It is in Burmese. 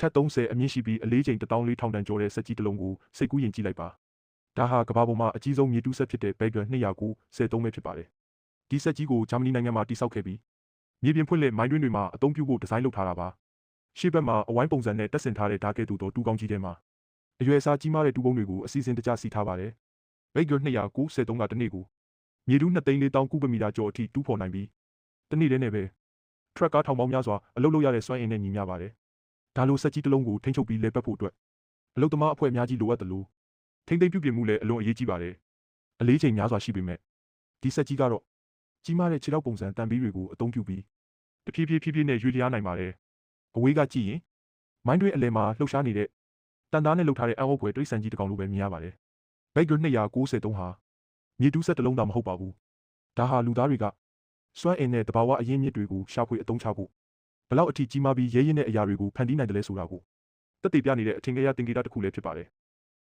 ထက်30အမြင့်ရှိပြီးအလေးချိန်14,000 တန်ကျော်တဲ့စက်ကြီးတစ်လုံးကိုစိတ်ကူးယဉ်ကြည့်လိုက်ပါဒါဟာကမ္ဘာပေါ်မှာအကြီးဆုံးမြေတူးစက်ဖြစ်တဲ့ Bagger 293ပဲဖြစ်ပါတယ်ဒီစက်ကြီးကိုဂျာမနီနိုင်ငံမှာတည်ဆောက်ခဲ့ပြီးမြေပြင်ဖွင့်လှစ်မိုင်းတွင်းတွေမှာအသုံးပြုဖို့ဒီဇိုင်းလုပ်ထားတာပါရှေ့ဘက်မှာအဝိုင်းပုံစံနဲ့တက်ဆင်ထားတဲ့ဓာတ်ကဲ့သို့သောတူကောင်းကြီးထဲမှာအရွယ်အစားကြီးမားတဲ့တူပုံးတွေကိုအစီအစဉ်တကျစီထားပါတယ် Bagger 293ကတစ်နေ့ကိုမြေတူး2,400,000 ကုဗမီတာကျော်အထိတူးဖော်နိုင်ပြီးတစ်နေ့တည်းနဲ့ပဲထရက်ကားထောင်ပေါင်းများစွာအလုပ်လုပ်ရတဲ့စွမ်းအင်နဲ့ညီမျှပါတယ်ဒါလိုစက်ကြီးတစ်လုံးကိုထိန်းချုပ်ပြီးလဲပတ်ဖို့အတွက်အလုပ်သမားအဖွဲ့အများကြီးလိုအပ်တယ်လို့ထိမ့်သိမ့်ပြုပြင်မှုလည်းအလွန်အရေးကြီးပါတယ်အလေးချိန်များစွာရှိပေမဲ့ဒီစက်ကြီးကတော့ကြီးမားတဲ့ခြေထောက်ပုံစံတံပီးတွေကိုအသုံးပြုပြီးတဖြည်းဖြည်းနဲ့ရွေ့လျားနိုင်ပါတယ်အဝေးကကြည့်ရင်မိုင်းတွင်းအလယ်မှာလှုပ်ရှားနေတဲ့တန်သားနဲ့လှုပ်ထားတဲ့အံ့ဩဖွယ်တိရစ္ဆာန်ကြီးတစ်ကောင်လိုပဲမြင်ရပါတယ် Bagger 293ဟာမြေတူးစက်တစ်လုံးသာမဟုတ်ပါဘူးဒါဟာလူသားတွေကစွမ်းအင်နဲ့တဘာဝအရင်းမြစ်တွေကိုရှာဖွေအသုံးချဖို့ဘလောက်အထိကြီးမားပြီးရဲရင်တဲ့အရာတွေကိုဖန်တီးနိုင်တယ်လဲဆိုတာကိုသက်သေပြနေတဲ့အထင်ကရသင်္ကေတတစ်ခုလည်းဖြစ်ပါတယ်